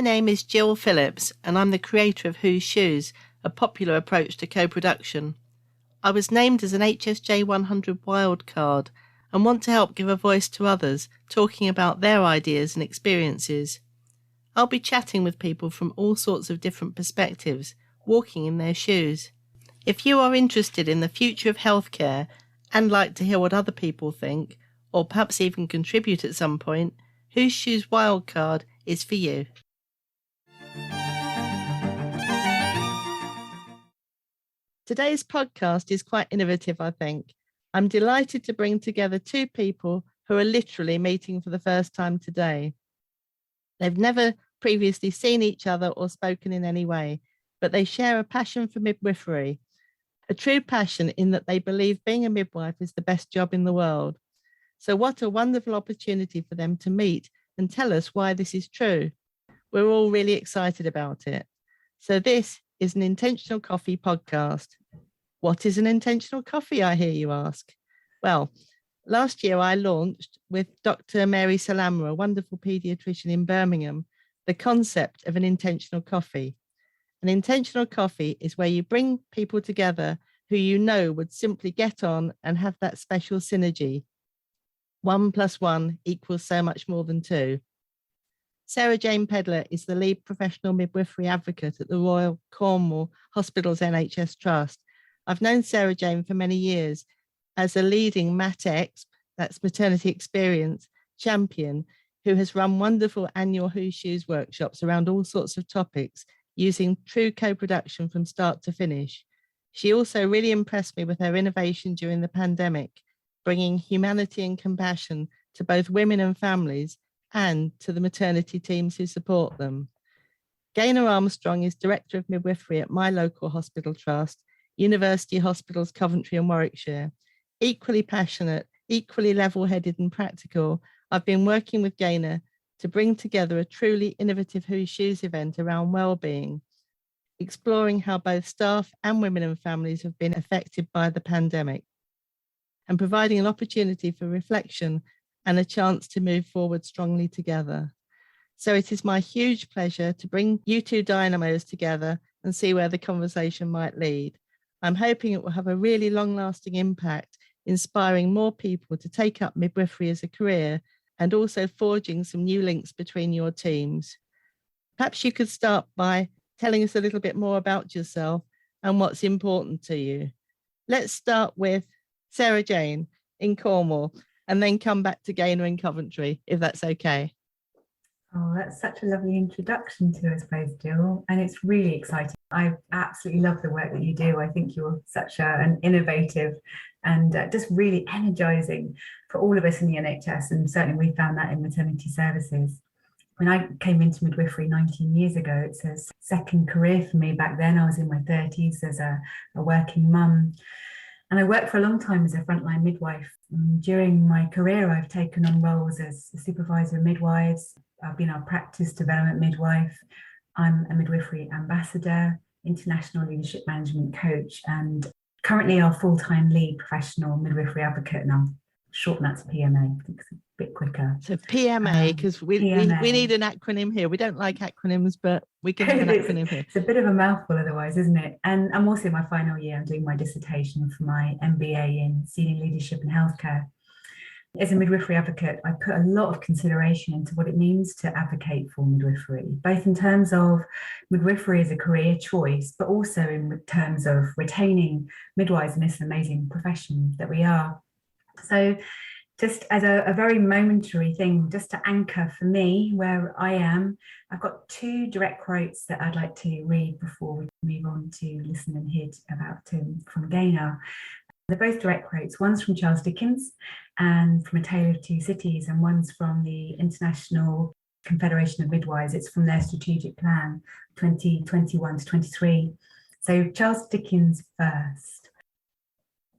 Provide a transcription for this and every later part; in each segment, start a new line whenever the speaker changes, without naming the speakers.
My name is Jill Phillips, and I'm the creator of Whose Shoes, a popular approach to co-production. I was named as an HSJ 100 wildcard and want to help give a voice to others, talking about their ideas and experiences. I'll be chatting with people from all sorts of different perspectives, walking in their shoes. If you are interested in the future of healthcare and like to hear what other people think, or perhaps even contribute at some point, Whose Shoes Wildcard is for you. Today's podcast is quite innovative, I think. I'm delighted to bring together two people who are literally meeting for the first time today. They've never previously seen each other or spoken in any way, but they share a passion for midwifery, a true passion in that they believe being a midwife is the best job in the world. So what a wonderful opportunity for them to meet and tell us why this is true. We're all really excited about it. So this is an Intentional Coffee podcast. What is an intentional coffee, I hear you ask? Well, last year I launched with Dr. Mary Salama, a wonderful paediatrician in Birmingham, the concept of an intentional coffee. An intentional coffee is where you bring people together who you know would simply get on and have that special synergy. 1 + 1 equals so much more than 2. Sarah Jane Pedler is the lead professional midwifery advocate at the Royal Cornwall Hospital's NHS Trust. I've known Sarah Jane for many years as a leading MAT-EXP, that's maternity experience, champion, who has run wonderful annual Whose Shoes workshops around all sorts of topics using true co-production from start to finish. She also really impressed me with her innovation during the pandemic, bringing humanity and compassion to both women and families and to the maternity teams who support them. Gaynor Armstrong is Director of Midwifery at my local hospital trust, University Hospitals Coventry and Warwickshire. Equally passionate, equally level-headed and practical, I've been working with Gaynor to bring together a truly innovative Whose Shoes event around wellbeing, exploring how both staff and women and families have been affected by the pandemic, and providing an opportunity for reflection and a chance to move forward strongly together. So it is my huge pleasure to bring you two dynamos together and see where the conversation might lead. I'm hoping it will have a really long-lasting impact, inspiring more people to take up midwifery as a career and also forging some new links between your teams. Perhaps you could start by telling us a little bit more about yourself and what's important to you. Let's start with Sarah Jane in Cornwall and then come back to Gaynor in Coventry, if that's okay.
Oh, that's such a lovely introduction to us both, Jill, and it's really exciting. I absolutely love the work that you do. I think you're such an innovative and just really energising for all of us in the NHS, and certainly we found that in maternity services. When I came into midwifery 19 years ago, it's a second career for me. Back then I was in my 30s as a working mum. And I worked for a long time as a frontline midwife. During my career, I've taken on roles as a supervisor of midwives. I've been our practice development midwife. I'm a midwifery ambassador, international leadership management coach, and currently our full-time lead professional midwifery advocate. And I'll shorten that to PMA. I think it's a bit quicker.
So PMA, because we need an acronym here. We don't like acronyms, but we can have an acronym here.
It's a bit of a mouthful otherwise, isn't it? And I'm also in my final year. I'm doing my dissertation for my MBA in senior leadership and healthcare. As a midwifery advocate, I put a lot of consideration into what it means to advocate for midwifery, both in terms of midwifery as a career choice, but also in terms of retaining midwives in this amazing profession that we are. So just as a very momentary thing, just to anchor for me where I am, I've got 2 direct quotes that I'd like to read before we move on to listen and hear about from Gaynor. They're both direct quotes. One's from Charles Dickens and from A Tale of Two Cities, and one's from the International Confederation of Midwives. It's from their strategic plan, 2021 to 23. So Charles Dickens first.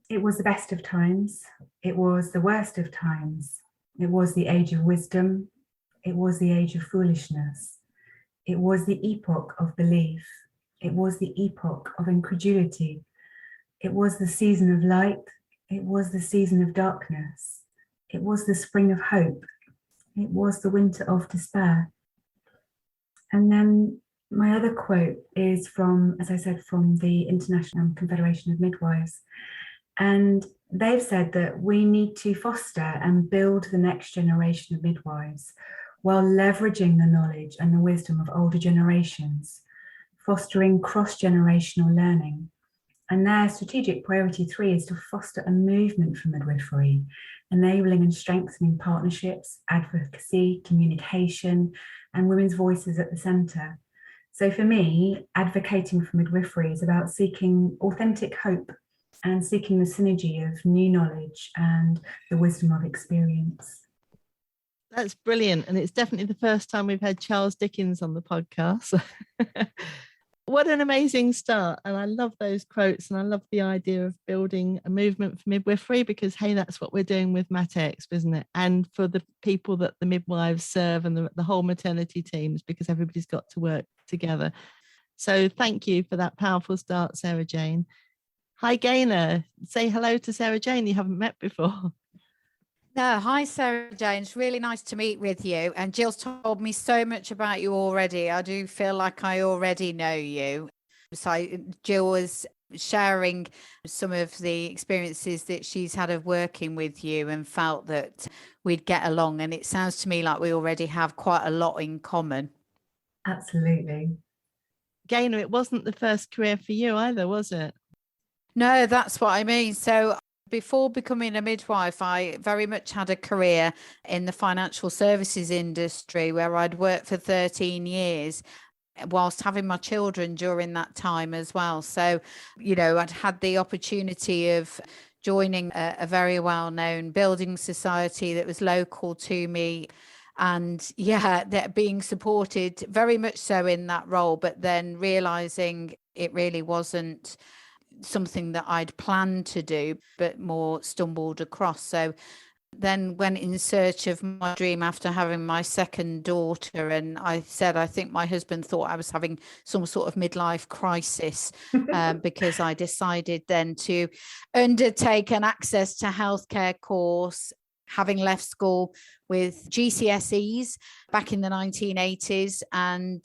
It was the best of times. It was the worst of times. It was the age of wisdom. It was the age of foolishness. It was the epoch of belief. It was the epoch of incredulity. It was the season of light. It was the season of darkness. It was the spring of hope. It was the winter of despair. And then my other quote is from, as I said, from the International Confederation of Midwives. And they've said that we need to foster and build the next generation of midwives while leveraging the knowledge and the wisdom of older generations, fostering cross-generational learning. And their strategic priority 3 is to foster a movement for midwifery, enabling and strengthening partnerships, advocacy, communication, and women's voices at the centre. So for me, advocating for midwifery is about seeking authentic hope and seeking the synergy of new knowledge and the wisdom of experience.
That's brilliant. And it's definitely the first time we've had Charles Dickens on the podcast. What an amazing start. And I love those quotes, and I love the idea of building a movement for midwifery, because, hey, that's what we're doing with MatExp, isn't it? And for the people that the midwives serve and the whole maternity teams, because everybody's got to work together. So thank you for that powerful start, Sarah Jane. Hi, Gaynor. Say hello to Sarah Jane you haven't met before.
No, hi, Sarah Jane. It's really nice to meet with you. And Jill's told me so much about you already. I do feel like I already know you. So Jill was sharing some of the experiences that she's had of working with you and felt that we'd get along. And it sounds to me like we already have quite a lot in common.
Absolutely.
Gaynor, it wasn't the first career for you either, was it?
No, that's what I mean. So before becoming a midwife, I very much had a career in the financial services industry where I'd worked for 13 years whilst having my children during that time as well. So, you know, I'd had the opportunity of joining a very well-known building society that was local to me. And yeah, that being supported very much so in that role, but then realizing it really wasn't something that I'd planned to do, but more stumbled across. So then went in search of my dream after having my second daughter. And I said, I think my husband thought I was having some sort of midlife crisis because I decided then to undertake an access to healthcare course, having left school with GCSEs back in the 1980s. And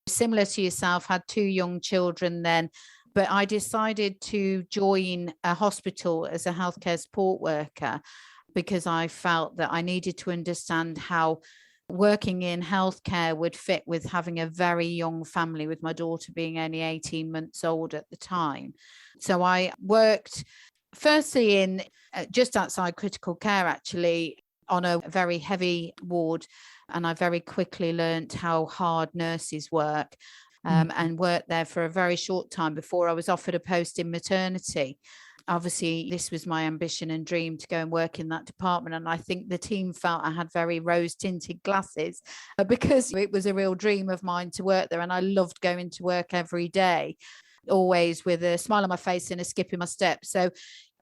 similar to yourself, had 2 young children then. But I decided to join a hospital as a healthcare support worker because I felt that I needed to understand how working in healthcare would fit with having a very young family, with my daughter being only 18 months old at the time. So I worked firstly in just outside critical care, actually, on a very heavy ward. And I very quickly learned how hard nurses work. And worked there for a very short time before I was offered a post in maternity. Obviously, this was my ambition and dream to go and work in that department. And I think the team felt I had very rose-tinted glasses because it was a real dream of mine to work there. And I loved going to work every day, always with a smile on my face and a skip in my step. So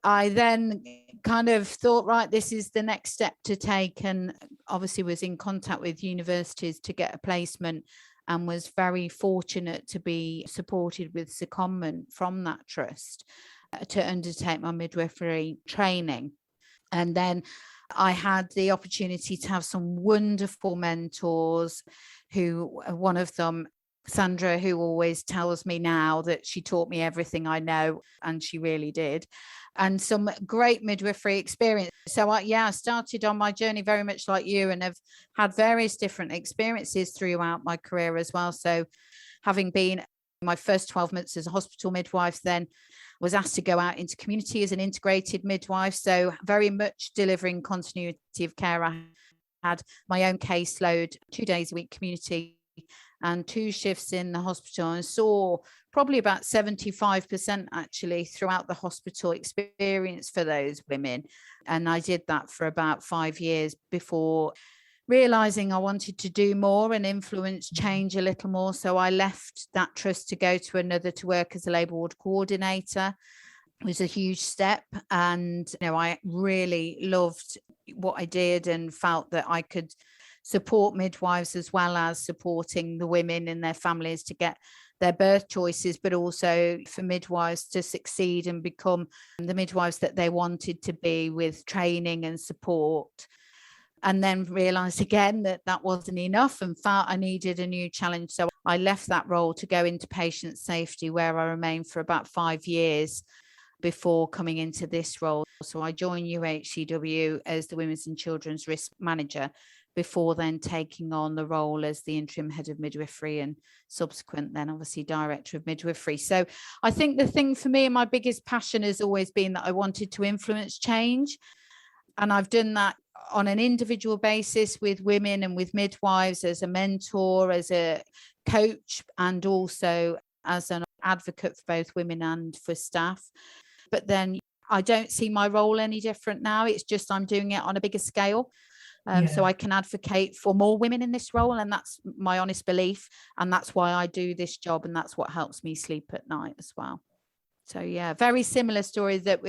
I then kind of thought, right, this is the next step to take. And obviously was in contact with universities to get a placement, and was very fortunate to be supported with secondment from that trust to undertake my midwifery training. And then I had the opportunity to have some wonderful mentors who, one of them, Sandra, who always tells me now that she taught me everything I know, and she really did, and some great midwifery experience. So I started on my journey very much like you, and have had various different experiences throughout my career as well. So having been my first 12 months as a hospital midwife, then was asked to go out into community as an integrated midwife. So very much delivering continuity of care. I had my own caseload, 2 days a week community and 2 shifts in the hospital, and saw probably about 75% actually throughout the hospital experience for those women. And I did that for about 5 years before realizing I wanted to do more and influence change a little more. So I left that trust to go to another to work as a labour ward coordinator. It was a huge step, and I really loved what I did and felt that I could support midwives as well as supporting the women and their families to get their birth choices, but also for midwives to succeed and become the midwives that they wanted to be with training and support. and then realized again that that wasn't enough and felt I needed a new challenge. So I left that role to go into patient safety, where I remained for about 5 years before coming into this role. So I joined UHCW as the Women's and Children's Risk Manager, before then taking on the role as the interim head of midwifery and subsequent then obviously director of midwifery. So I think the thing for me and my biggest passion has always been that I wanted to influence change. And I've done that on an individual basis with women and with midwives, as a mentor, as a coach, and also as an advocate for both women and for staff. But then I don't see my role any different now. It's just I'm doing it on a bigger scale. So I can advocate for more women in this role, and that's my honest belief, and that's why I do this job, and that's what helps me sleep at night as well. So yeah, very similar stories that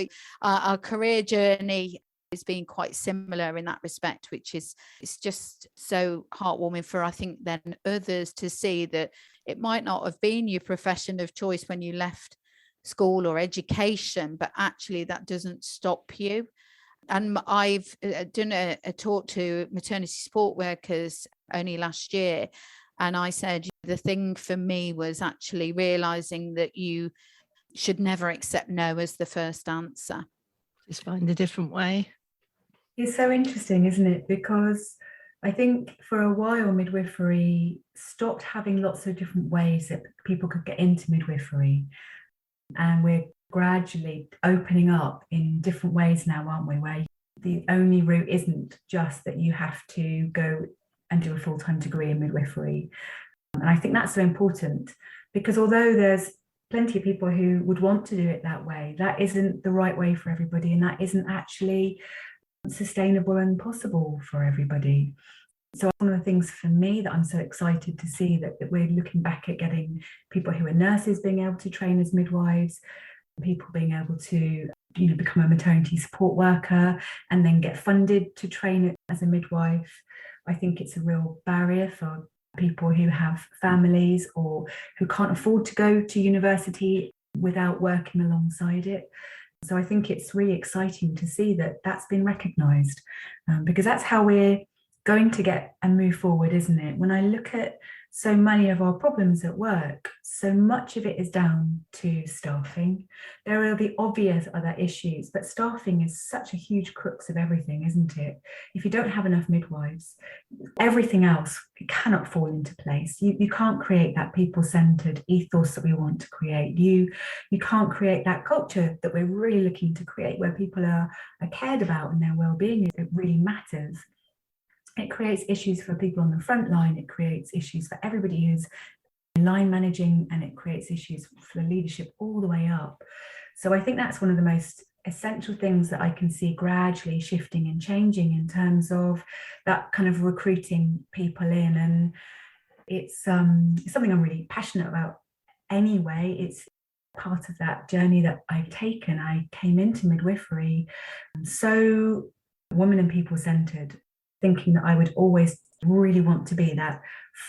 our career journey has been quite similar in that respect, which is, it's just so heartwarming for, I think, then others to see that it might not have been your profession of choice when you left school or education, but actually that doesn't stop you. And I've done a talk to maternity support workers only last year. And I said, the thing for me was actually realizing that you should never accept no as the first answer.
Just find a different way.
It's so interesting, isn't it? Because I think for a while, midwifery stopped having lots of different ways that people could get into midwifery. And we're gradually opening up in different ways now, aren't we? Where the only route isn't just that you have to go and do a full-time degree in midwifery. And I think that's so important, because although there's plenty of people who would want to do it that way, that isn't the right way for everybody, and that isn't actually sustainable and possible for everybody. So one of the things for me that I'm so excited to see that we're looking back at getting people who are nurses being able to train as midwives, people being able to become a maternity support worker and then get funded to train as a midwife. I think it's a real barrier for people who have families or who can't afford to go to university without working alongside it. So I think it's really exciting to see that that's been recognised, because that's how we're going to get and move forward, isn't it? When I look at so many of our problems at work, so much of it is down to staffing. There are the obvious other issues, but staffing is such a huge crux of everything, isn't it? If you don't have enough midwives, everything else cannot fall into place. You can't create that people-centred ethos that we want to create. You can't create that culture that we're really looking to create, where people are cared about and their well-being, it really matters. It creates issues for people on the front line. It creates issues for everybody who's line managing, and it creates issues for the leadership all the way up. So I think that's one of the most essential things that I can see gradually shifting and changing in terms of that kind of recruiting people in. And it's something I'm really passionate about anyway. It's part of that journey that I've taken. I came into midwifery so women and people centered, thinking that I would always really want to be that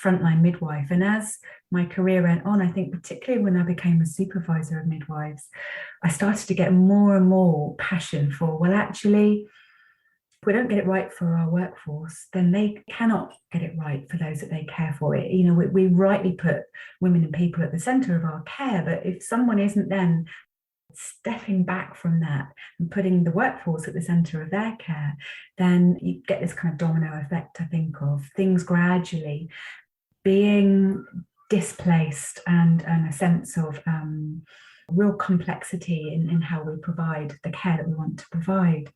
frontline midwife. And as my career went on, I think particularly when I became a supervisor of midwives, I started to get more and more passion for, well, actually, if we don't get it right for our workforce, then they cannot get it right for those that they care for. It, we rightly put women and people at the centre of our care, but if someone isn't then stepping back from that and putting the workforce at the centre of their care, then you get this kind of domino effect, I think, of things gradually being displaced and a sense of real complexity in how we provide the care that we want to provide.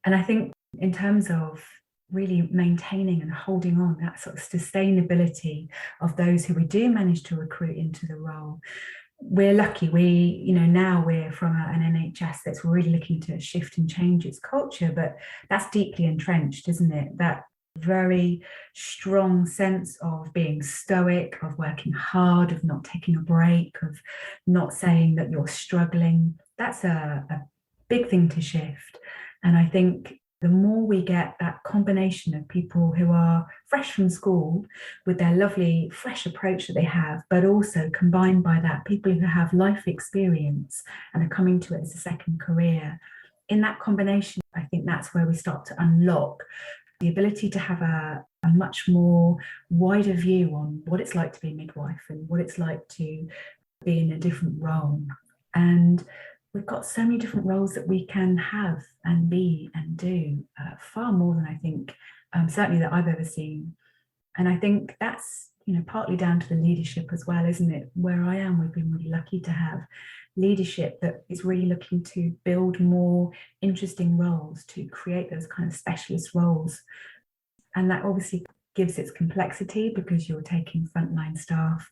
And I think in terms of really maintaining and holding on that sort of sustainability of those who we do manage to recruit into the role, we're lucky. Now we're from an NHS that's really looking to shift and change its culture, but that's deeply entrenched, isn't it? That very strong sense of being stoic, of working hard, of not taking a break, of not saying that you're struggling. That's a big thing to shift. And I think the more we get that combination of people who are fresh from school with their lovely fresh approach that they have, but also combined by that, people who have life experience and are coming to it as a second career, in that combination, I think that's where we start to unlock the ability to have a much more wider view on what it's like to be a midwife and what it's like to be in a different role. And we've got so many different roles that we can have and be and do, far more than I think, certainly that I've ever seen. And I think that's, partly down to the leadership as well, isn't it? Where I am, we've been really lucky to have leadership that is really looking to build more interesting roles, to create those kind of specialist roles. And that obviously gives its complexity because you're taking frontline staff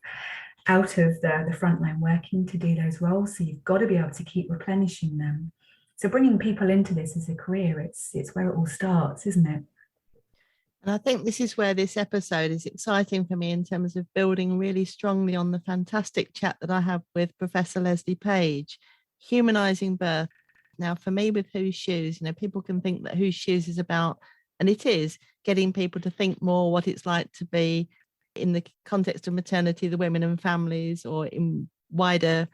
out of the frontline working to do those roles. So you've got to be able to keep replenishing them. So bringing people into this as a career, it's where it all starts, isn't it?
And I think this is where this episode is exciting for me in terms of building really strongly on the fantastic chat that I have with Professor Leslie Page, humanising birth. Now, for me, with Whose Shoes, people can think that Whose Shoes is about, and it is, getting people to think more what it's like to be in the context of maternity, the women and families, or in wider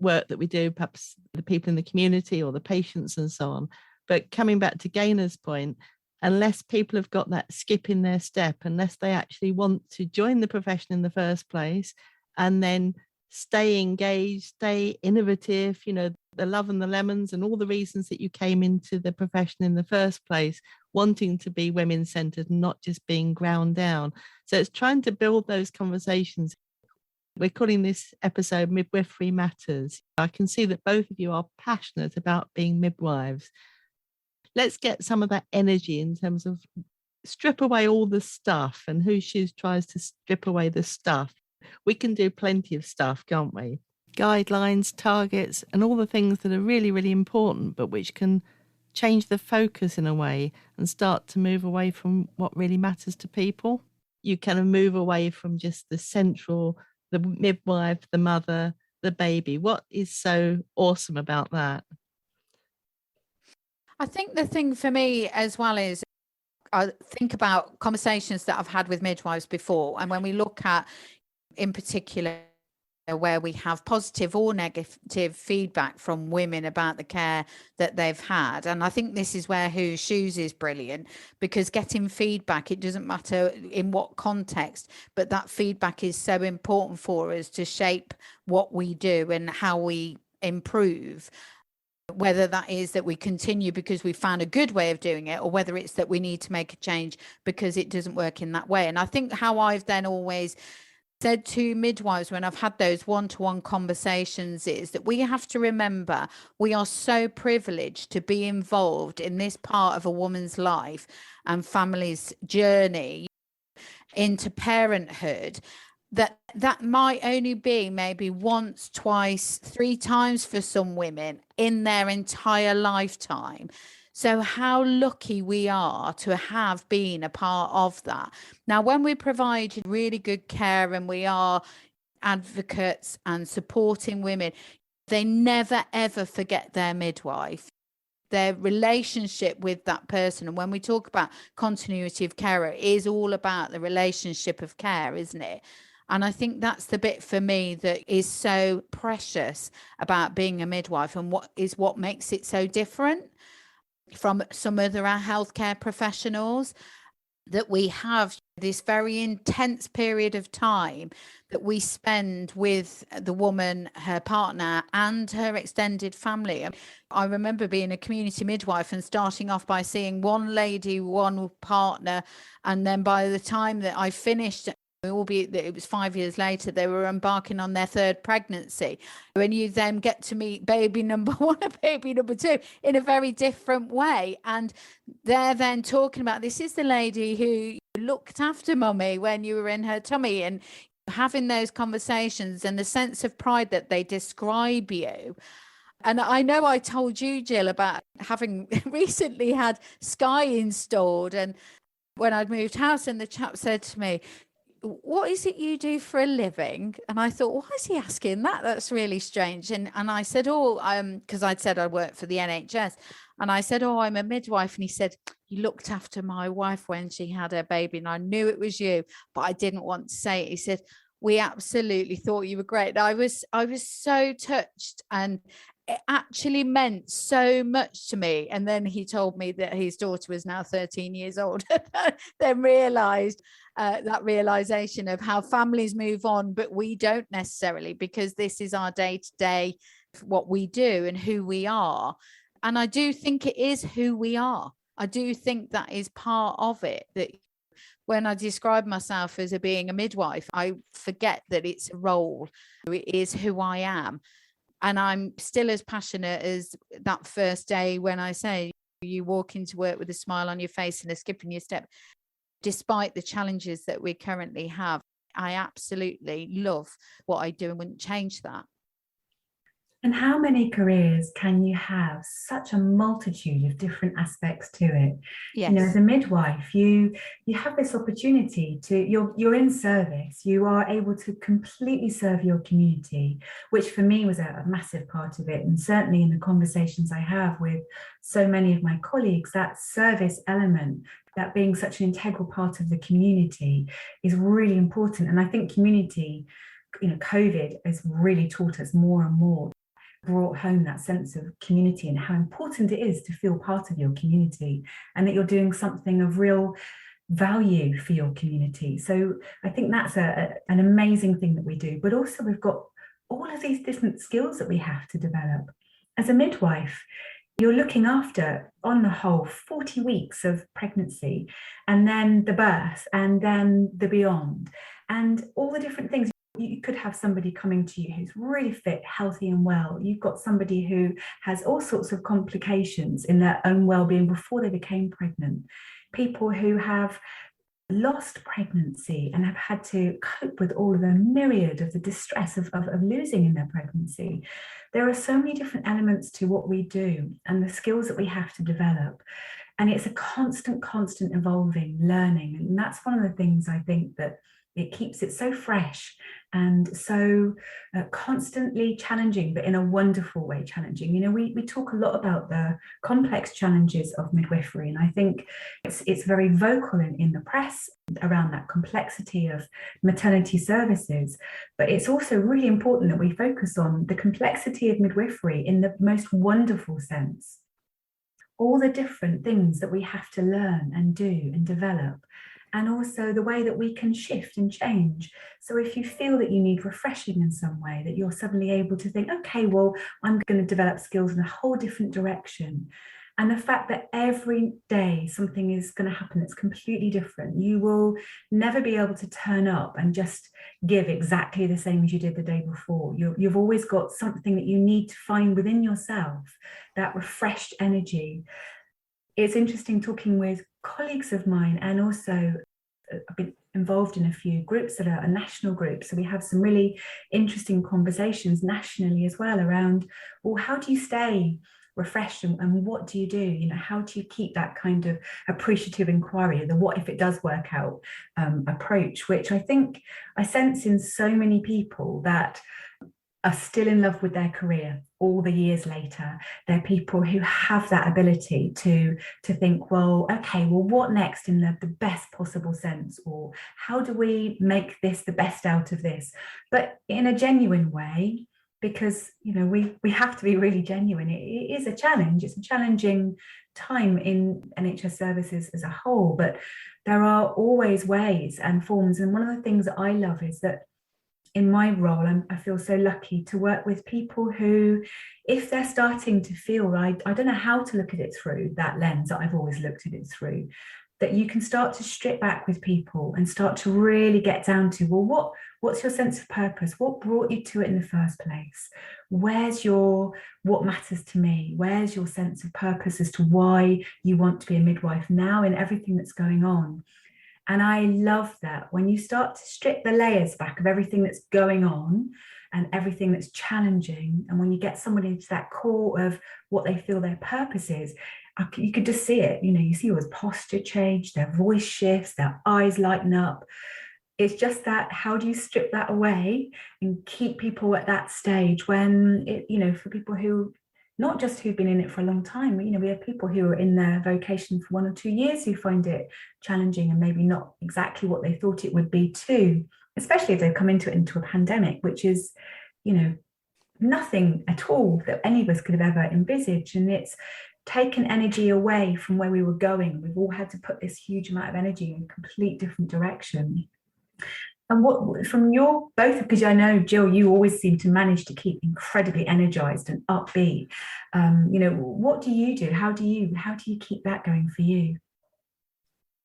work that we do, perhaps the people in the community or the patients and so on. But coming back to Gaynor's point, unless people have got that skip in their step, unless they actually want to join the profession in the first place and then stay engaged, stay innovative, the love and the lemons and all the reasons that you came into the profession in the first place, wanting to be women-centered and not just being ground down. So it's trying to build those conversations. We're calling this episode Midwifery Matters. I can see that both of you are passionate about being midwives. Let's get some of that energy in terms of strip away all the stuff, and Whose Shoes tries to strip away the stuff. We can do plenty of stuff, can't we? Guidelines, targets, and all the things that are really, really important, but which can change the focus in a way and start to move away from what really matters to people. You kind of move away from just the central, the midwife, the mother, the baby. What is so awesome about that?
I think the thing for me as well is I think about conversations that I've had with midwives before. And when we look at, in particular, where we have positive or negative feedback from women about the care that they've had. And I think this is where Whose Shoes is brilliant, because getting feedback, it doesn't matter in what context, but that feedback is so important for us to shape what we do and how we improve. Whether that is that we continue because we found a good way of doing it, or whether it's that we need to make a change because it doesn't work in that way. And I think how I've then always said to midwives when I've had those one-to-one conversations is that we have to remember we are so privileged to be involved in this part of a woman's life and family's journey into parenthood, that might only be maybe once, twice, 3 times for some women in their entire lifetime. So how lucky we are to have been a part of that. Now, when we provide really good care and we are advocates and supporting women, they never, ever forget their midwife, their relationship with that person. And when we talk about continuity of care, it is all about the relationship of care, isn't it? And I think that's the bit for me that is so precious about being a midwife, and what makes it so different from some other healthcare professionals, that we have this very intense period of time that we spend with the woman, her partner, and her extended family. I remember being a community midwife and starting off by seeing one lady, one partner, and then by the time that I finished, albeit that it was 5 years later, they were embarking on their 3rd pregnancy. When you then get to meet baby number 1 and baby number 2 in a very different way, and they're then talking about, this is the lady who looked after mummy when you were in her tummy, and having those conversations and the sense of pride that they describe you. And I know I told you, Jill, about having recently had Sky installed, and when I'd moved house, and the chap said to me, what is it you do for a living? And I thought, why is he asking that? That's really strange. And I said, because I'd said I worked for the NHS. And I said, I'm a midwife. And he said, you looked after my wife when she had her baby. And I knew it was you, but I didn't want to say it. He said, we absolutely thought you were great. And I was so touched. And it actually meant so much to me. And then he told me that his daughter was now 13 years old. Then realized that realization of how families move on, but we don't necessarily, because this is our day-to-day, what we do and who we are. And I do think it is who we are. I do think that is part of it, that when I describe myself as being a midwife, I forget that it's a role. It is who I am. And I'm still as passionate as that first day when I say you walk into work with a smile on your face and a skip in your step. Despite the challenges that we currently have, I absolutely love what I do and wouldn't change that.
And how many careers can you have? Such a multitude of different aspects to it.
Yes.
You know, as a midwife, you have this opportunity to, you're in service, you are able to completely serve your community, which for me was a massive part of it. And certainly in the conversations I have with so many of my colleagues, that service element, that being such an integral part of the community is really important. And I think community, you know, COVID has really taught us more and more, brought home that sense of community and how important it is to feel part of your community and that you're doing something of real value for your community. So I think that's an amazing thing that we do. But also we've got all of these different skills that we have to develop. As a midwife, you're looking after, on the whole, 40 weeks of pregnancy, and then the birth, and then the beyond, and all the different things. You could have somebody coming to you who's really fit, healthy and well. You've got somebody who has all sorts of complications in their own well-being before they became pregnant. People who have lost pregnancy and have had to cope with all of the myriad of the distress of losing in their pregnancy. There are so many different elements to what we do and the skills that we have to develop. And it's a constant evolving learning. And that's one of the things I think that it keeps it so fresh and so constantly challenging, but in a wonderful way challenging. You know, we talk a lot about the complex challenges of midwifery, and I think it's very vocal in the press around that complexity of maternity services. But it's also really important that we focus on the complexity of midwifery in the most wonderful sense. All the different things that we have to learn and do and develop, and also the way that we can shift and change. So if you feel that you need refreshing in some way, that you're suddenly able to think, okay, well, I'm going to develop skills in a whole different direction. And the fact that every day something is going to happen that's completely different. You will never be able to turn up and just give exactly the same as you did the day before. You've always got something that you need to find within yourself, that refreshed energy. It's interesting talking with colleagues of mine, and also I've been involved in a few groups that are national groups. So we have some really interesting conversations nationally as well around, well, how do you stay refreshed and what do you do? You know, how do you keep that kind of appreciative inquiry, the what if it does work out approach, which I think I sense in so many people that are still in love with their career all the years later. They're people who have that ability to think, well, okay, well, what next in the best possible sense? Or how do we make this the best out of this? But in a genuine way, because, you know, we have to be really genuine. It is a challenge. It's a challenging time in NHS services as a whole, but there are always ways and forms. And one of the things that I love is that in my role, I feel so lucky to work with people who, if they're starting to feel, I don't know how to look at it through that lens that I've always looked at it through, that you can start to strip back with people and start to really get down to, well, what's your sense of purpose? What brought you to it in the first place? Where's your, what matters to me? Where's your sense of purpose as to why you want to be a midwife now in everything that's going on? And I love that when you start to strip the layers back of everything that's going on and everything that's challenging, and when you get somebody to that core of what they feel their purpose is, you could just see it. You know, you see people's posture change, their voice shifts, their eyes lighten up. It's just that, how do you strip that away and keep people at that stage when, it, you know, for people who, not just who've been in it for a long time, you know, we have people who are in their vocation for 1 or 2 years who find it challenging and maybe not exactly what they thought it would be too, especially if they've come into a pandemic, which is, you know, nothing at all that any of us could have ever envisaged. And it's taken energy away from where we were going. We've all had to put this huge amount of energy in a complete different direction. And what from your both, because I know, Jill, you always seem to manage to keep incredibly energized and upbeat. What do you do? How do you keep that going for you?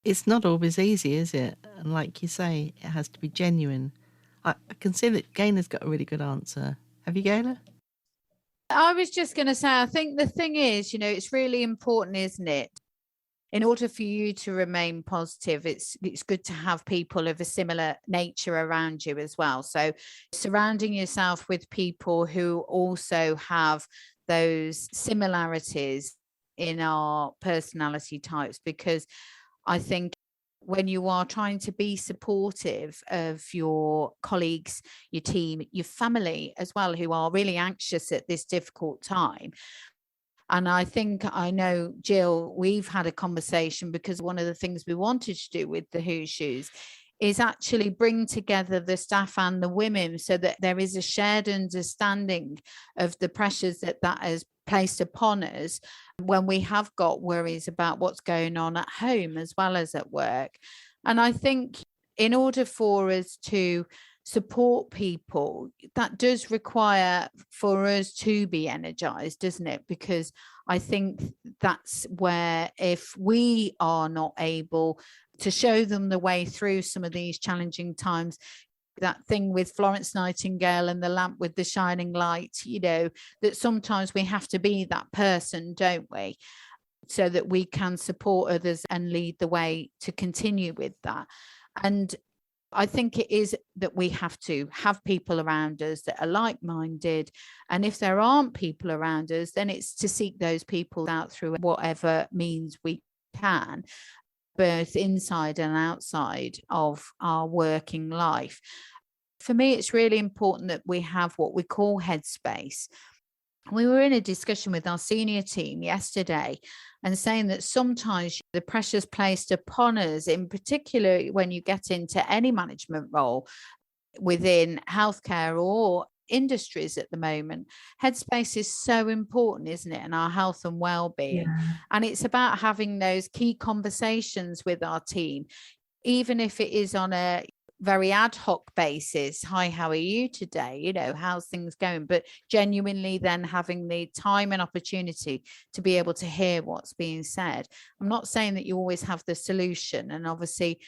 It's not always easy, is it? And like you say, it has to be genuine. I can see that Gaynor's got a really good answer. Have you, Gaynor?
I was just going to say, I think the thing is, it's really important, isn't it? In order for you to remain positive, it's good to have people of a similar nature around you as well. So surrounding yourself with people who also have those similarities in our personality types, because I think when you are trying to be supportive of your colleagues, your team, your family as well, who are really anxious at this difficult time. And I know, Jill, we've had a conversation, because one of the things we wanted to do with the Who Shoes is actually bring together the staff and the women, so that there is a shared understanding of the pressures that has placed upon us when we have got worries about what's going on at home as well as at work. And I think in order for us to support people, that does require for us to be energized, doesn't it? Because I think that's where, if we are not able to show them the way through some of these challenging times, that thing with Florence Nightingale and the lamp with the shining light, that sometimes we have to be that person, don't we? So that we can support others and lead the way to continue with that. And I think it is that we have to have people around us that are like-minded. And if there aren't people around us, then it's to seek those people out through whatever means we can, both inside and outside of our working life. For me, it's really important that we have what we call headspace. We were in a discussion with our senior team yesterday and saying that sometimes the pressures placed upon us, in particular when you get into any management role within healthcare or industries at the moment, headspace is so important, isn't it? And our health and well-being.
Yeah.
And it's about having those key conversations with our team, even if it is on a very ad hoc basis. Hi, how are you today? How's things going? But genuinely then having the time and opportunity to be able to hear what's being said. I'm not saying that you always have the solution. And obviously,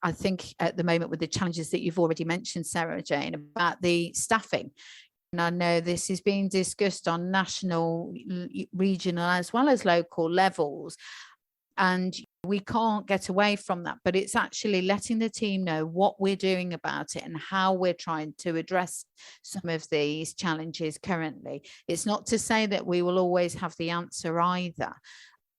I think at the moment with the challenges that you've already mentioned, Sarah Jane, about the staffing, and I know this is being discussed on national, regional, as well as local levels. And we can't get away from that, but it's actually letting the team know what we're doing about it and how we're trying to address some of these challenges currently. It's not to say that we will always have the answer either,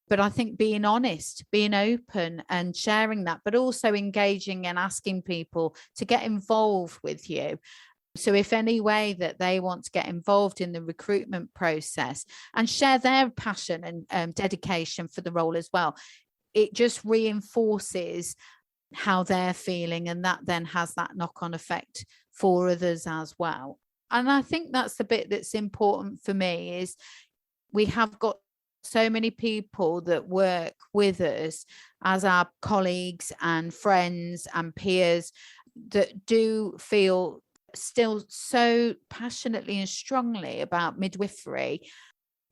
but I think being honest, being open and sharing that, but also engaging and asking people to get involved with you. So if any way that they want to get involved in the recruitment process and share their passion and dedication for the role as well, it just reinforces how they're feeling, and that then has that knock-on effect for others as well. And I think that's the bit that's important for me, is we have got so many people that work with us as our colleagues and friends and peers that do feel still so passionately and strongly about midwifery.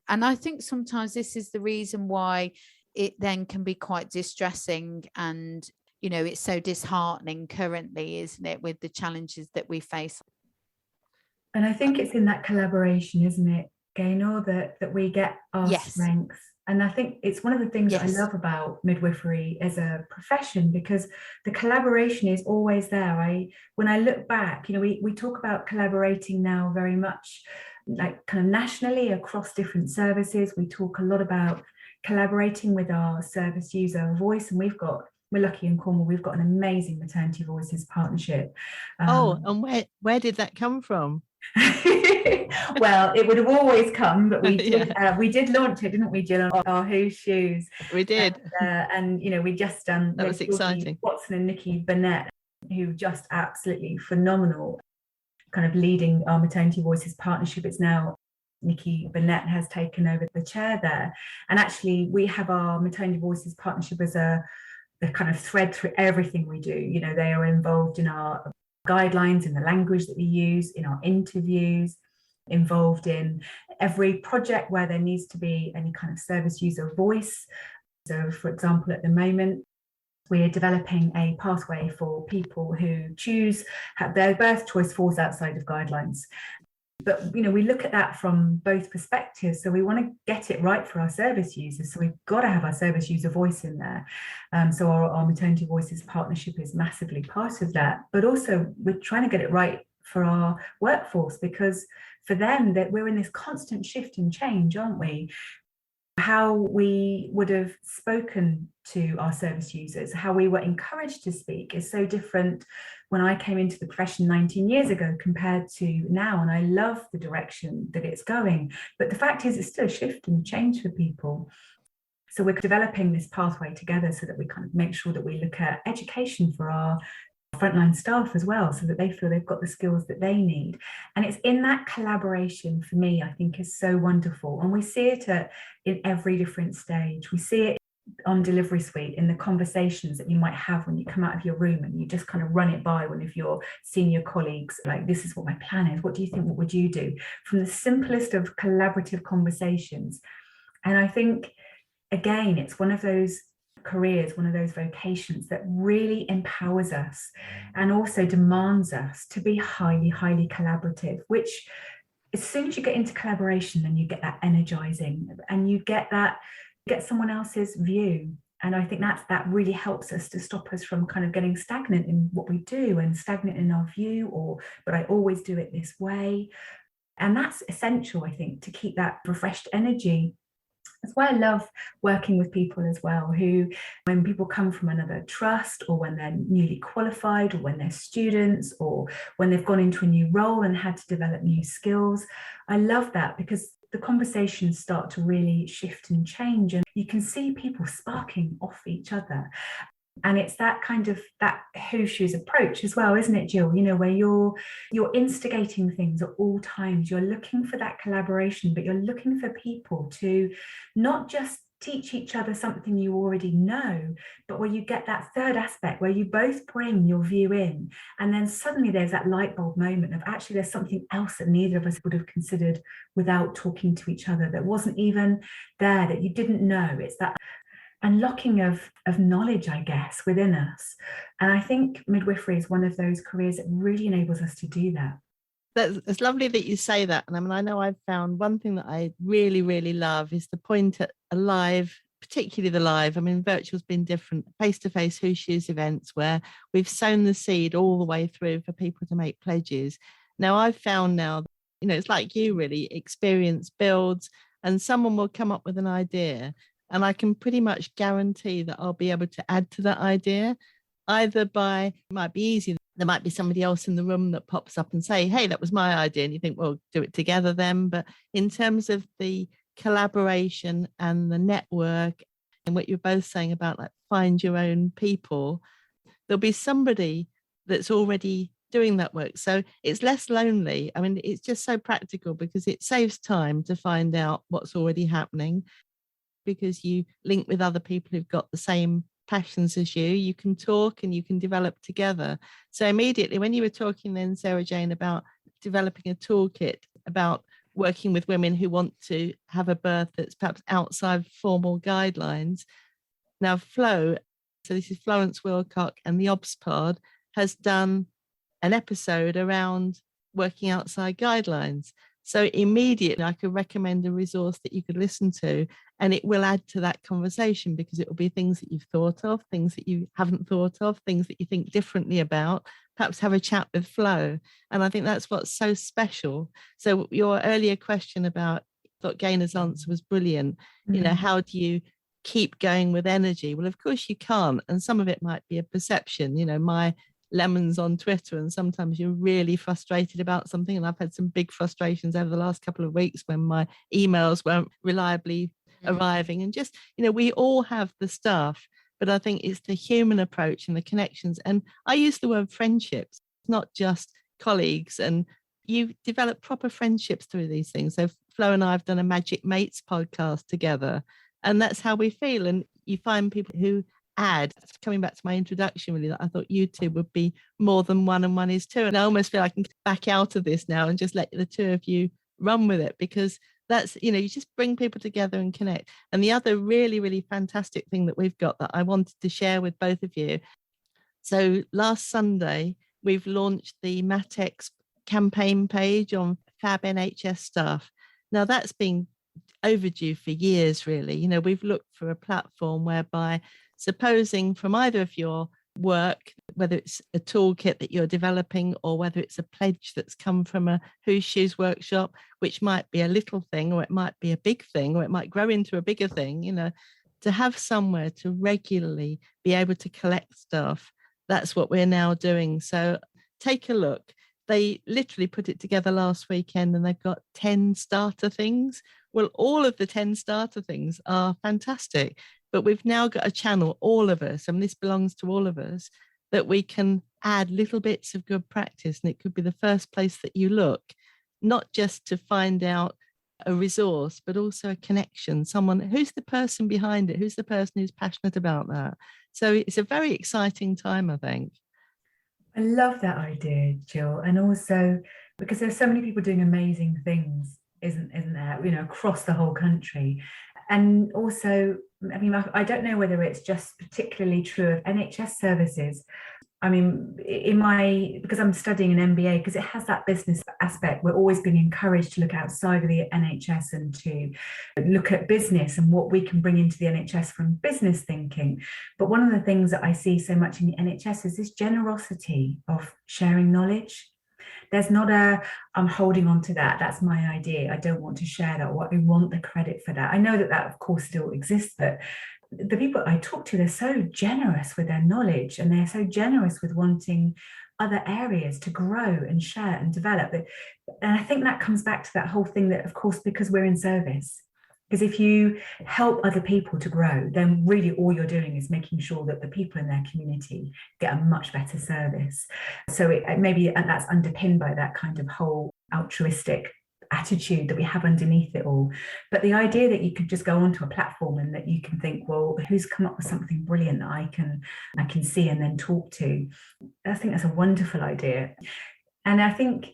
And I think sometimes this is the reason why it then can be quite distressing, and it's so disheartening currently, isn't it, with the challenges that we face.
And I think it's in that collaboration, isn't it, Gaynor, that we get our strengths. And I think it's one of the things that I love about midwifery as a profession, because the collaboration is always there. When I look back, we talk about collaborating now very much like kind of nationally across different services. We talk a lot about collaborating with our service user voice, and we're lucky in Cornwall, we've got an amazing maternity voices partnership.
And where did that come from?
Well, it would have always come, but we did launch it, didn't we, Jill, on our Who Shoes?
We did.
And we just done
that was exciting.
Watson and Nikki Burnett, who just absolutely phenomenal kind of leading our Maternity Voices partnership. It's now Nikki Burnett has taken over the chair there. And actually, we have our Maternity Voices partnership as a kind of thread through everything we do. You know, they are involved in our guidelines, in the language that we use, in our interviews, involved in every project where there needs to be any kind of service user voice. So, for example, at the moment, we're developing a pathway for people who have their birth choice falls outside of guidelines. But, you know, we look at that from both perspectives. So we want to get it right for our service users. So we've got to have our service user voice in there. So our Maternity Voices partnership is massively part of that. But also we're trying to get it right for our workforce, because for them, that we're in this constant shift and change, aren't we? How we would have spoken to our service users, how we were encouraged to speak is so different when I came into the profession 19 years ago compared to now. And I love the direction that it's going. But the fact is, it's still a shift and change for people. So we're developing this pathway together so that we kind of make sure that we look at education for our frontline staff as well, so that they feel they've got the skills that they need. And it's in that collaboration, for me, I think is so wonderful. And we see it in every different stage. We see it on Delivery Suite, in the conversations that you might have when you come out of your room and you just kind of run it by one of your senior colleagues, like, this is what my plan is, what do you think, what would you do? From the simplest of collaborative conversations. And I think, again, it's one of those careers, one of those vocations that really empowers us and also demands us to be highly, highly collaborative, which as soon as you get into collaboration, then you get that energizing and you get someone else's view. And I think that really helps us to stop us from kind of getting stagnant in what we do and stagnant in our view, but I always do it this way. And that's essential, I think, to keep that refreshed energy. That's why I love working with people as well, who, when people come from another trust, or when they're newly qualified, or when they're students, or when they've gone into a new role and had to develop new skills. I love that, because the conversations start to really shift and change, and you can see people sparking off each other. And it's that kind of that who-shoes approach as well, isn't it, Jill? You know, where you're instigating things at all times. You're looking for that collaboration, but you're looking for people to not just teach each other something you already know, but where you get that third aspect where you both bring your view in, and then suddenly there's that light bulb moment of, actually, there's something else that neither of us would have considered without talking to each other, that wasn't even there, that you didn't know. It's that unlocking of knowledge, I guess, within us. And I think midwifery is one of those careers that really enables us to do that.
It's lovely that you say that. And I mean, I know I've found one thing that I really, really love is the point at a live, particularly the live. I mean, virtual's been different, face-to-face who-shoes events where we've sown the seed all the way through for people to make pledges. Now, I've found now, you know, it's like you really, experience builds, and someone will come up with an idea, and I can pretty much guarantee that I'll be able to add to that idea, either by, it might be easy, there might be somebody else in the room that pops up and say, hey, that was my idea. And you think, well, do it together then. But in terms of the collaboration and the network and what you're both saying about, like, find your own people, there'll be somebody that's already doing that work. So it's less lonely. I mean, it's just so practical because it saves time to find out what's already happening, because you link with other people who've got the same passions as you can talk and you can develop together. So immediately when you were talking then, Sarah Jane, about developing a toolkit about working with women who want to have a birth that's perhaps outside formal guidelines. Now Flo, so this is Florence Wilcock and the OBSPARD, has done an episode around working outside guidelines. So immediately I could recommend a resource that you could listen to, and it will add to that conversation, because it will be things that you've thought of, things that you haven't thought of, things that you think differently about. Perhaps have a chat with Flo. And I think that's what's so special. So your earlier question about, I thought Gaynor's answer was brilliant. You know, how do you keep going with energy? Well, of course you can't. And some of it might be a perception, you know, my lemons on Twitter, and sometimes you're really frustrated about something, and I've had some big frustrations over the last couple of weeks when my emails weren't reliably arriving, and just, you know, we all have the stuff, but I think it's the human approach and the connections. And I use the word friendships, not just colleagues and you develop proper friendships through these things. So Flo and I have done a Magic Mates podcast together, and that's how we feel. And you find people who add, coming back to my introduction, really, that I thought you two would be more than one and one is two. And I almost feel I can back out of this now and just let the two of you run with it, because that's, you know, you just bring people together and connect. And the other really, really fantastic thing that we've got that I wanted to share with both of you. So last Sunday, we've launched the Matex campaign page on Fab NHS staff. Now that's been overdue for years, really. You know, we've looked for a platform whereby, supposing from either of your work, whether it's a toolkit that you're developing or whether it's a pledge that's come from a Whose Shoes workshop, which might be a little thing or it might be a big thing or it might grow into a bigger thing, you know, to have somewhere to regularly be able to collect stuff. That's what we're now doing. So take a look. They literally put it together last weekend and they've got 10 starter things. Well, all of the 10 starter things are fantastic, but we've now got a channel, all of us, and this belongs to all of us, that we can add little bits of good practice. And it could be the first place that you look, not just to find out a resource, but also a connection, someone who's the person behind it, who's the person who's passionate about that. So it's a very exciting time, I think.
I love that idea, Jill. And also because there's so many people doing amazing things, isn't there, you know, across the whole country. And also, I mean, I don't know whether it's just particularly true of NHS services. I mean, because I'm studying an MBA, because it has that business aspect, we're always being encouraged to look outside of the NHS and to look at business and what we can bring into the NHS from business thinking. But one of the things that I see so much in the NHS is this generosity of sharing knowledge. There's not I'm holding on to that. That's my idea. I don't want to share that. I want the credit for that. I know that of course still exists, but the people I talk to, they're so generous with their knowledge and they're so generous with wanting other areas to grow and share and develop. And I think that comes back to that whole thing that, of course, because we're in service. Because if you help other people to grow, then really all you're doing is making sure that the people in their community get a much better service. So maybe that's underpinned by that kind of whole altruistic attitude that we have underneath it all. But the idea that you could just go onto a platform and that you can think, well, who's come up with something brilliant that I can see and then talk to, I think that's a wonderful idea. And I think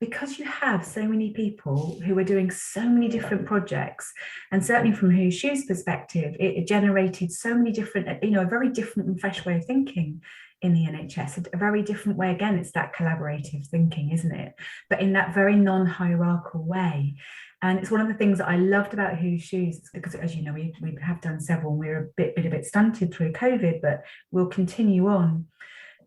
because you have so many people who are doing so many different projects, and certainly from Whose Shoes perspective, it generated so many different, you know, a very different and fresh way of thinking in the NHS, a very different way. Again, it's that collaborative thinking, isn't it? But in that very non-hierarchical way. And it's one of the things that I loved about Whose Shoes, because as you know, we have done several, and we're a bit stunted through COVID, but we'll continue on.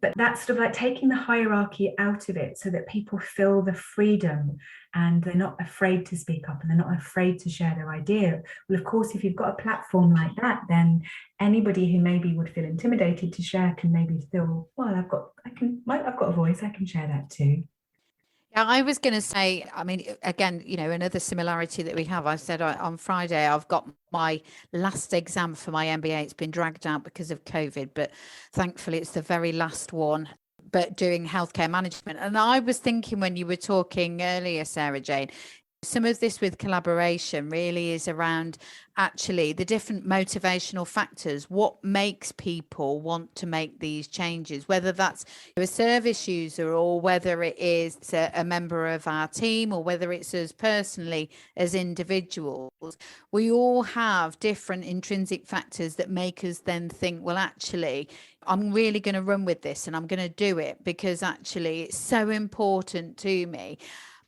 But that's sort of like taking the hierarchy out of it so that people feel the freedom and they're not afraid to speak up and they're not afraid to share their idea. Well, of course, if you've got a platform like that, then anybody who maybe would feel intimidated to share can maybe feel, well, I've got a voice, I can share that too.
Yeah, I was going to say, I mean, again, you know, another similarity that we have, I said on Friday, I've got my last exam for my MBA. It's been dragged out because of COVID, but thankfully it's the very last one, but doing healthcare management. And I was thinking when you were talking earlier, Sarah Jane, some of this with collaboration really is around actually the different motivational factors, what makes people want to make these changes, whether that's a service user or whether it is a member of our team or whether it's us personally as individuals. We all have different intrinsic factors that make us then think, well, actually, I'm really going to run with this and I'm going to do it because actually it's so important to me.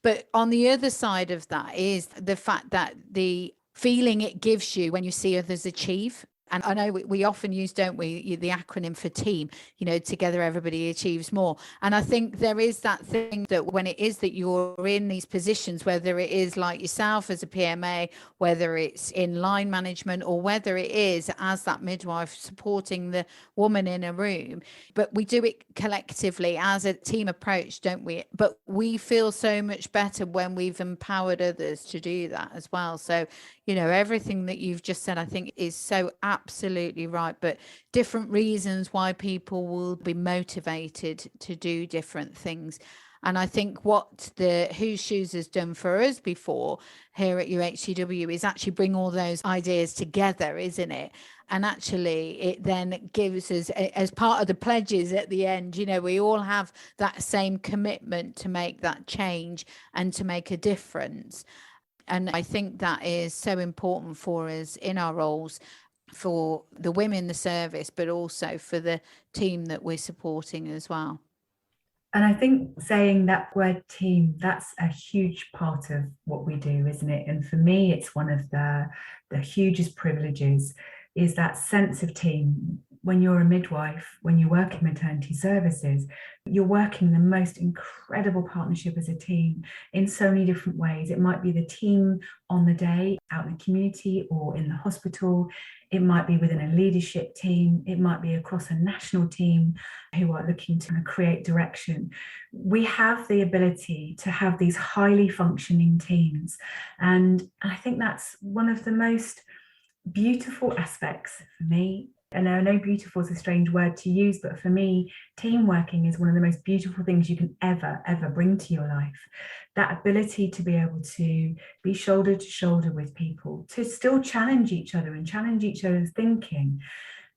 But on the other side of that is the fact that the feeling it gives you when you see others achieve. And I know we often use, don't we, the acronym for team, you know, together everybody achieves more. And I think there is that thing that when it is that you're in these positions, whether it is like yourself as a PMA, whether it's in line management or whether it is as that midwife supporting the woman in a room, but we do it collectively as a team approach, don't we? But we feel so much better when we've empowered others to do that as well. So, you know, everything that you've just said, I think is so absolutely right, but different reasons why people will be motivated to do different things. And I think what the Whose Shoes has done for us before here at UHCW is actually bring all those ideas together, isn't it? And actually it then gives us, as part of the pledges at the end, you know, we all have that same commitment to make that change and to make a difference. And I think that is so important for us in our roles, for the women in the service, but also for the team that we're supporting as well.
And I think saying that word team, that's a huge part of what we do, isn't it? And for me, it's one of the hugest privileges, is that sense of team. When you're a midwife, when you work in maternity services, you're working in the most incredible partnership as a team in so many different ways. It might be the team on the day out in the community or in the hospital. It might be within a leadership team. It might be across a national team who are looking to create direction. We have the ability to have these highly functioning teams. And I think that's one of the most beautiful aspects for me. And I know beautiful is a strange word to use, but for me, team working is one of the most beautiful things you can ever bring to your life. That ability to be able to be shoulder to shoulder with people, to still challenge each other and challenge each other's thinking,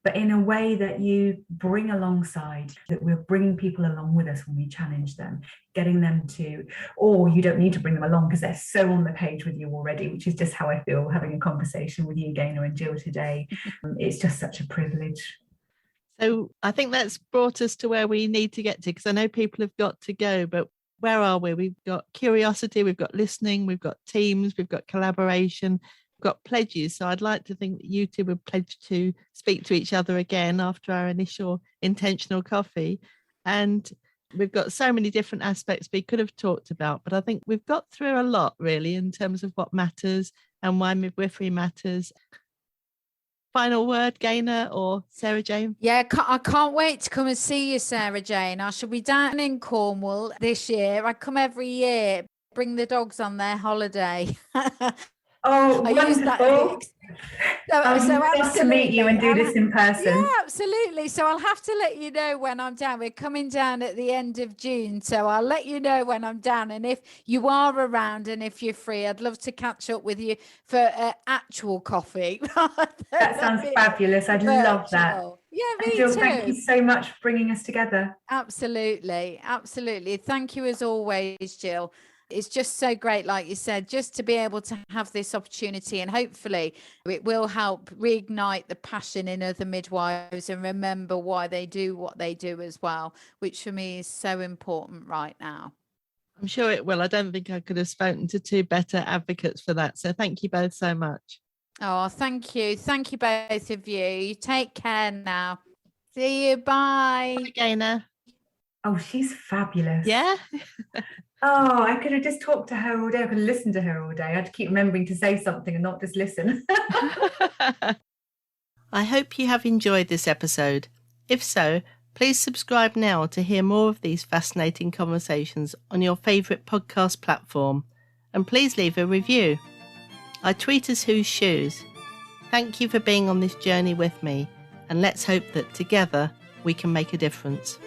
but in a way that you bring alongside, that we're bringing people along with us when we challenge them, getting them to, or you don't need to bring them along because they're so on the page with you already, which is just how I feel having a conversation with you, Gaynor and Jill, today. It's just such a privilege.
So I think that's brought us to where we need to get to, because I know people have got to go, but where are we? We've got curiosity, we've got listening, we've got teams, we've got collaboration, got pledges. So I'd like to think that you two would pledge to speak to each other again after our initial intentional coffee. And we've got so many different aspects we could have talked about, but I think we've got through a lot really in terms of what matters and why midwifery matters. Final word, Gaynor or Sarah Jane?
Yeah, I can't wait to come and see you, Sarah Jane. I shall be down in Cornwall this year. I come every year, bring the dogs on their holiday.
Oh,
I
wonderful. I would love to meet you and do this in person.
Yeah, absolutely. So I'll have to let you know when I'm down. We're coming down at the end of June. So I'll let you know when I'm down. And if you are around and if you're free, I'd love to catch up with you for actual coffee.
That sounds fabulous. I'd love that.
Yeah, me
Jill,
too.
thank you so much for bringing us together.
Absolutely. Absolutely. Thank you as always, Jill. It's just so great, like you said, just to be able to have this opportunity, and hopefully it will help reignite the passion in other midwives and remember why they do what they do as well, which for me is so important right now.
I'm sure it will. I don't think I could have spoken to two better advocates for that. So thank you both so much.
Oh, thank you. Thank you, both of you. You take care now. See you. Bye.
Bye, Gaynor.
Oh, she's fabulous.
Yeah.
Oh, I could have just talked to her all day. I could have listened to her all day. I had to keep remembering to say something and not just listen.
I hope you have enjoyed this episode. If so, please subscribe now to hear more of these fascinating conversations on your favourite podcast platform. And please leave a review. I tweet as Whose Shoes. Thank you for being on this journey with me, and let's hope that together we can make a difference.